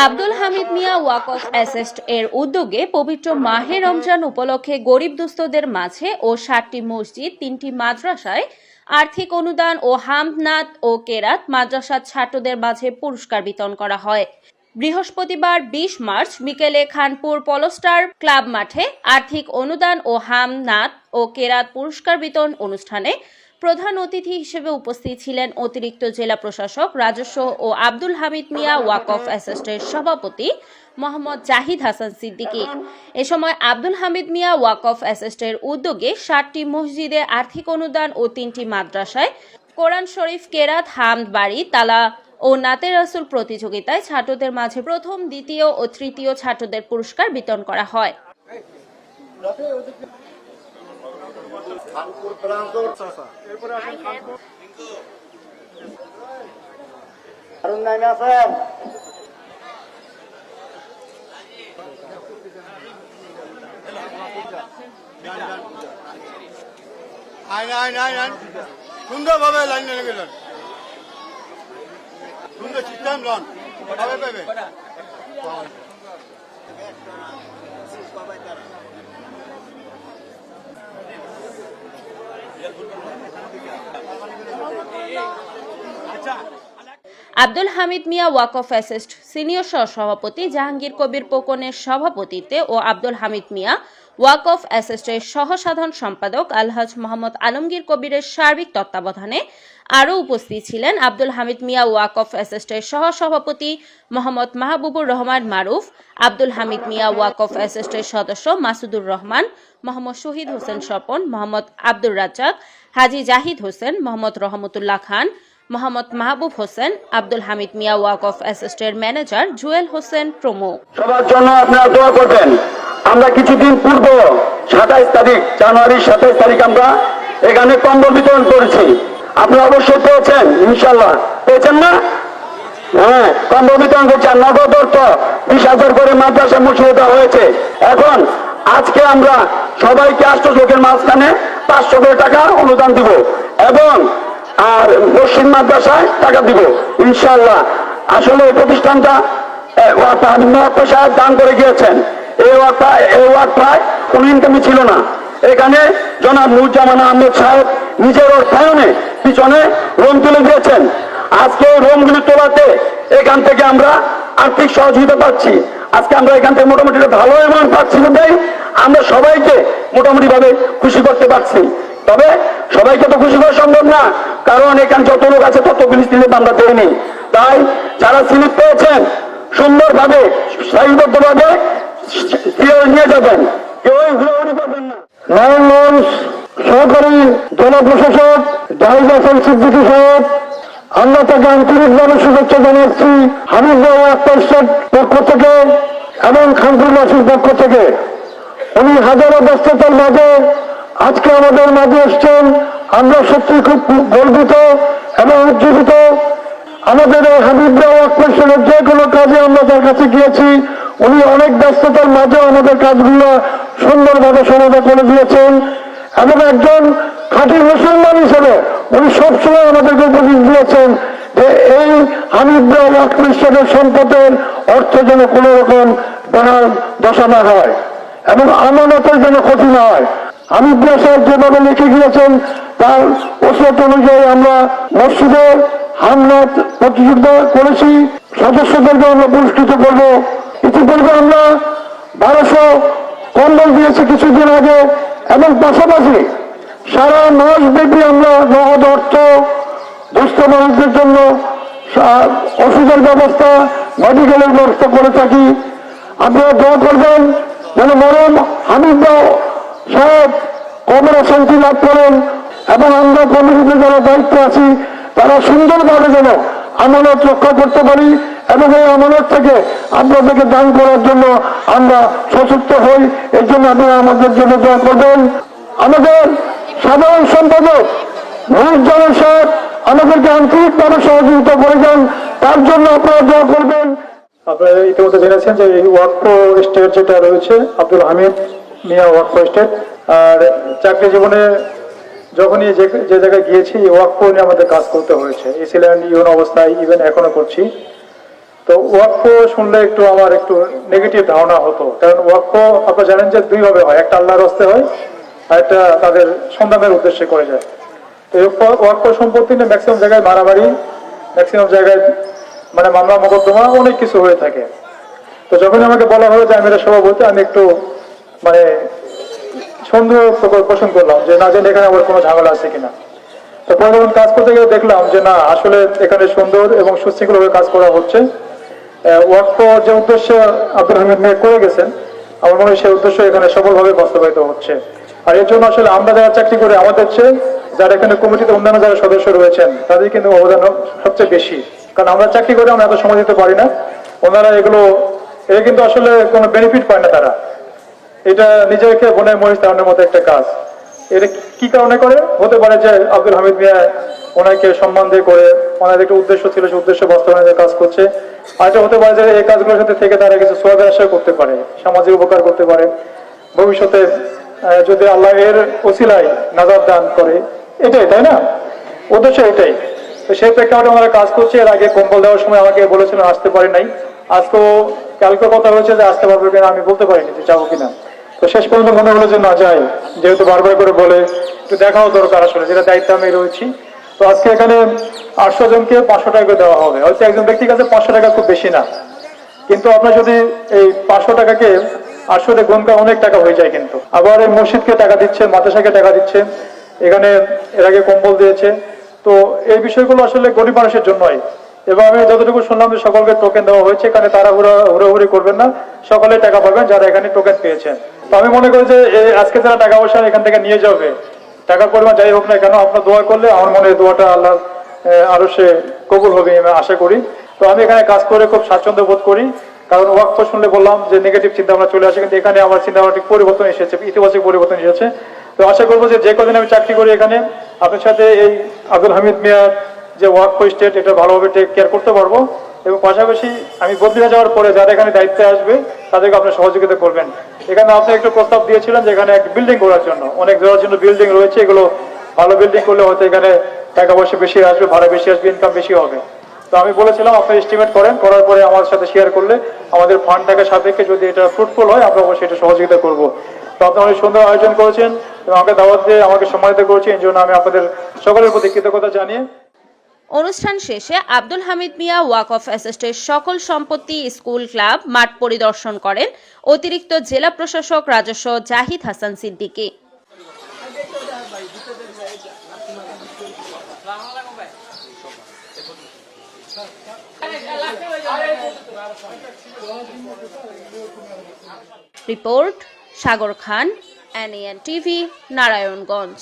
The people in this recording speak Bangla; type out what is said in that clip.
আব্দুল হামিদ মিয়া ওয়াকফ অ্যাসেস্ট এর উদ্যোগে পবিত্র মাহে রমজান উপলক্ষে গরিব দুস্থদের মাঝে ও ৭টি মসজিদ, ৩টি মাদ্রাসায় আর্থিক অনুদান ও হামদ ও কেরাত মাদ্রাসার ছাত্রদের মাঝে পুরস্কার বিতরণ করা হয়। বৃহস্পতিবার ২০ মার্চ বিকেলে খানপুর পলস্টার ক্লাব মাঠে আর্থিক অনুদান ও হামদ ও কেরাত পুরস্কার বিতরণ অনুষ্ঠানে প্রধান অতিথি হিসেবে উপস্থিত ছিলেন অতিরিক্ত জেলা প্রশাসক রাজস্ব ও আব্দুল হামিদ মিয়া ওয়াকফ অ্যাসেস্টের সভাপতি মোহাম্মদ জাহিদ হাসান সিদ্দিকী। এ সময় আব্দুল হামিদ মিয়া ওয়াকফ অ্যাসেস্টের উদ্যোগে ৭টি মসজিদে আর্থিক অনুদান ও ৩টি মাদ্রাসায় কোরআন শরীফ কেরাত, হামদ বাড়ি, তালা ও নাতে রাসূল প্রতিযোগিতায় ছাত্রদের মাঝে প্রথম, দ্বিতীয় ও তৃতীয় ছাত্রদের পুরস্কার বিতরণ করা হয়। সুন্দরভাবে লাইন নিয়ে গেলেন, সুন্দর সিস্টেম লন ভাবে পাবে। আব্দুল হামিদ মিয়া ওয়াকফ অ্যাসেস্ট সিনিয়র সহ-সভাপতি জাহাঙ্গীর কবির পোকনের সভাপতিত্বে ও আব্দুল হামিদ মিয়া ওয়াকফ অ্যাসেস্টের সহ-সাধারণ সম্পাদক আলহাজ মোহাম্মদ আলমগীর কবিরের সার্বিক তত্ত্বাবধানে আরও উপস্থিত ছিলেন আব্দুল হামিদ মিয়া ওয়াকফ অ্যাসেস্টের সহ-সভাপতি মোহাম্মদ মাহবুবুর রহমান মারুফ, আব্দুল হামিদ মিয়া ওয়াকফ অ্যাসেস্টের সদস্য মাসুদুর রহমান, মোহাম্মদ শহীদ হোসেন স্বপন, মোহাম্মদ আব্দুর রাজ্জাক, হাজী জাহিদ হোসেন, মোহাম্মদ রহমতুল্লাহ খান, মোহাম্মদ মাহবুব হোসেন, আব্দুল হামিদ মিয়া ওয়াকফ অ্যাসেস্টের ম্যানেজার জুয়েল হোসেন প্রমুখ। সবার জন্য আপনারা দোয়া করবেন। আমরা কিছুদিন পূর্ব ২৭ তারিখ জানুয়ারির ২৭ তারিখ আমরা এখানে কম্বল বিতরণ করেছি। আপনারা অবশ্যই পেয়েছেন, ইনশাল্লাহ পেয়েছেন না? হ্যাঁ, কম্বল বিতরণ করছেন। নগদ অর্থ ২০,০০০ করে মাদ্রাসা মসজিদে দেওয়া হয়েছে। এখন আজকে আমরা সবাইকে ৮০০ লোকের মাঝখানে ৫০০ করে টাকা অনুদান দিব এবং আর মসজিদ মাদ্রাসায় টাকা দিব ইনশাল্লাহ। আসলে এই প্রতিষ্ঠানটা সাহেব দান করে গিয়েছেন। এই ওয়াকফায় কোনো ইনকামই ছিল না। এখানে জনাব নুরজামান আহমেদ সাহেব নিজের অর্থায়নে পিছনে রোম তুলে দিয়েছেন। আজকে রোমগুলি তোলাতে এখান থেকে আমরা আর্থিক সহযোগিতা পাচ্ছি। আজকে আমরা এখান থেকে মোটামুটি ভালো অ্যামাউন্ট পাচ্ছি বলেই আমরা সবাইকে মোটামুটি ভাবে খুশি করতে পারছি। তবে সবাইকে তো খুশি করা সম্ভব না, কারণ এখানে যত লোক আছে ততগুলি স্লিপ আমরা দেইনি। তাই যারা স্লিপ পেয়েছেন সুন্দরভাবে সারিবদ্ধভাবে নিয়ে যাবেন, কেউ ঘুরাঘুরি করবেন না। নারায়ণগঞ্জ সহকারী জেলা প্রশাসক জাহিদ হাসান সিদ্দিকী সাহেব, আমরা তাকে আন্তরিকভাবে শুভেচ্ছা জানাচ্ছি হামিদ ওয়াকফ পক্ষ থেকে এবং খানপুরবাসীর পক্ষ থেকে। উনি হাজারো ব্যস্ততার মাঝে আজকে আমাদের মাঝে এসছেন। আমরা সত্যি খুব গর্বিত এবং উজ্জীবিত। আমাদের এই হামিদ ওয়াকফের যে কোনো কাজে আমরা তার কাছে গিয়েছি, উনি অনেক ব্যস্ততার মাঝে আমাদের কাজগুলো সুন্দরভাবে সমাধান করে দিয়েছেন এবং একজন খাঁটি মুসলমান হিসেবে উনি সবসময় আমাদেরকে উপদেশ দিয়েছেন যে এই হামিদ ওয়াকফের সম্পদের অর্থ যেন কোনো রকম দশা না হয় এবং আমানতের যেন ক্ষতি না হয়। হামিদ সাহেব যেভাবে লিখে গিয়েছেন তার ওসিয়ত অনুযায়ী আমরা মসজিদে হামদ প্রতিযোগিতা করেছি। সদস্যদেরকে আমরা পুরস্কৃত করবো। ইতিপূর্বে আমরা ১২০০ কম্বল দিয়েছি কিছুদিন আগে এবং পাশাপাশি সারা মাস ব্যাপী আমরা নগদ অর্থ দুস্থ মানুষদের জন্য ওষুধের ব্যবস্থা, মেডিকেলের ব্যবস্থা করে থাকি। আপনারা দোয়া করবেন যেন মরম হামিদ সাহেব কবরে শান্তি লাভ করেন এবং আমরা কমিটিতে যারা দায়িত্ব আছি তারা সুন্দরভাবে যেন আমানত রক্ষা করতে পারি এবং এই আমানত থেকে আপনাদেরকে দান করার জন্য আমরা সচেষ্ট হই। এই জন্য আপনারা আমাদের জন্য দোয়া করবেন। আমাদের সাধারণ সম্পাদক নুরজামান সাহেব আমাদেরকে আন্তরিকভাবে সহযোগিতা করেছেন, তার জন্য আপনারা দোয়া করবেন। আপনারা ইতিমধ্যে জেনেছেন যে এই ওয়াকফ স্টেট যেটা রয়েছে আব্দুল হামিদ মিয়া ওয়াকফ স্টেট, আর চাকরি জীবনে যখনই যে জায়গায় গিয়েছি ওয়াকফ নিয়ে আমাদের কাজ করতে হয়েছে। এসিল্যান্ড ইউন অবস্থায় ইভেন এখনো করছি। তো ওয়াকফ শুনলে একটু আমার একটু নেগেটিভ ধারণা হতো, কারণ ওয়াকফ আপনারা জানেন যে দুই ভাবে হয়, একটা আল্লাহর রাস্তায় হয় আর একটা তাদের সন্তানের উদ্দেশ্যে করে যায়। তো ওয়াকফ সম্পত্তি নিয়ে ম্যাক্সিমাম জায়গায় মারামারি, ম্যাক্সিমাম জায়গায় মানে মামলা মোকদ্দমা অনেক কিছু হয়ে থাকে। তো যখন আমাকে বলা হলো যে আমি এটা সভাপতি, আমি একটু মানে সন্দেহ পোষণ করলাম যে না জানি এখানে আবার কোনো ঝামেলা আছে কিনা। তো পরে যখন কাজ করতে গিয়ে দেখলাম যে না, আসলে এখানে সুন্দর এবং সুশৃঙ্খলভাবে কাজ করা হচ্ছে। ওয়াকফ যে উদ্দেশ্য আব্দুল হামিদ মিয়া করে গেছেন, আমার মনে হয় সেই উদ্দেশ্য এখানে সফলভাবে বাস্তবায়িত হচ্ছে। আর এর জন্য আসলে আমরা যারা চাকরি করে আমাদের চেয়ে যারা এখানে কমিটিতে অন্যান্য যারা সদস্য রয়েছেন তাদের কিন্তু অবদান সবচেয়ে বেশি, কারণ আমরা চাকরি করে আমরা এত সময় দিতে পারি না। ওনারা এটা কিন্তু আসলে কোনো বেনিফিট পায় না তারা, এটা নিজেকে বনে মহিষ তাড়ানোর মতো একটা কাজ। এটা কি কারণে করে? হতে পারে যে আব্দুল হামিদ মিয়া ওনাকে সম্মান দিয়ে করে, ওনার একটা উদ্দেশ্য ছিল, সেই উদ্দেশ্য বাস্তবায়নের কাজ করছে। আর এটা হতে পারে যে এই কাজগুলোর সাথে থেকে তারা কিছু সোয়াব আশা করতে পারে, সামাজিক উপকার করতে পারে ভবিষ্যতে, যদি আল্লাহ এর ওসিলায় নাজাত দান করে। এটাই, তাই না? উদ্দেশ্য এটাই। তো সেই প্রেক্ষাপটে ওনারা কাজ করছে। এর আগে কম্বল দেওয়ার সময় আমাকে বলেছিলেন আসতে পারি নাই, আজকেও কালকে কথা হয়েছে যে আসতে পারবে কিনা, আমি বলতে পারিনি যে যাবো কিনা। তো শেষ পর্যন্ত মনে হলো যে না যাই, যেহেতু বারবার করে বলে একটু দেখাও দরকার, আসলে যেটা দায়িত্ব আমি রয়েছি। তো আজকে এখানে 800 জনকে 500 টাকা করে দেওয়া হবে। হয়তো একজন ব্যক্তির কাছে 500 টাকা খুব বেশি না, কিন্তু আপনার যদি এই 500 টাকাকে 800 গুণ করে অনেক টাকা হয়ে যায়। কিন্তু আবার এই মসজিদকে টাকা দিচ্ছে, মাদ্রাসাকে টাকা দিচ্ছে, এখানে এর আগে কম্বল দিয়েছে। তো এই বিষয়গুলো আসলে গরিব মানুষের জন্যই। এবং আমি যতটুকু শুনলাম যে সকলকে টোকেন দেওয়া হয়েছে, এখানে তারা হুড়াহুড়ি করবেন না, সকলে টাকা পাবেন যারা এখানে টোকেন পেয়েছেন। তো আমি মনে করি যে আজকে যারা টাকা পয়সা এখান থেকে নিয়ে যাবে, টাকার পরিমাণ যাই হোক না কেন, আপনার দোয়া করলে আমার মনে হয় দোয়াটা আল্লাহ আরো সে কবুল হবে আমি আশা করি। তো আমি এখানে কাজ করে খুব স্বাচ্ছন্দ্য বোধ করি, কারণ ওয়াকফ শুনলে বললাম যে নেগেটিভ চিন্তা ভাবনা চলে আসে, কিন্তু এখানে আমার চিন্তা ভাবনা পরিবর্তন এসেছে, ইতিবাচক পরিবর্তন এসেছে। তো আশা করবো যে কদিন আমি চাকরি করি এখানে আপনার সাথে এই আব্দুল হামিদ মিয়ার যে ওয়াকফ স্টেট, এটা ভালোভাবে টেক কেয়ার করতে পারবো। এবং পাশাপাশি আমি বদলি হয়ে যাওয়ার পরে যারা এখানে দায়িত্বে আসবে তাদেরকে আপনার সহযোগিতা করবেন। এখানে আপনি একটু প্রস্তাব দিয়েছিলেন যে এখানে একটা বিল্ডিং করার জন্য, অনেক দেওয়ার জন্য বিল্ডিং রয়েছে, এগুলো ভালো বিল্ডিং করলে হয়তো এখানে টাকা পয়সা বেশি আসবে, ভাড়া বেশি আসবে, ইনকাম বেশি হবে। তো আমি বলেছিলাম আপনি এস্টিমেট করেন, করার পরে আমার সাথে শেয়ার করলে আমাদের ফান্ড টাকা সাপেক্ষে যদি এটা ফ্রুটফুল হয় আমরা অবশ্যই এটা সহযোগিতা করবো। তো আপনি অনেক সুন্দর আয়োজন করেছেন এবং আমাকে দাওয়াত দিয়ে আমাকে সম্মানিত করেছেন, এই জন্য আমি আপনাদের সকলের প্রতি কৃতজ্ঞতা জানিয়ে। অনুষ্ঠান শেষে আব্দুল হামিদ মিয়া ওয়াকফ এস্টেটের সকল সম্পত্তি, স্কুল, ক্লাব, মাঠ পরিদর্শন করেন অতিরিক্ত জেলা প্রশাসক রাজস্ব জাহিদ হাসান সিদ্দিকী। রিপোর্ট সাগর খান, NAN TV, নারায়ণগঞ্জ।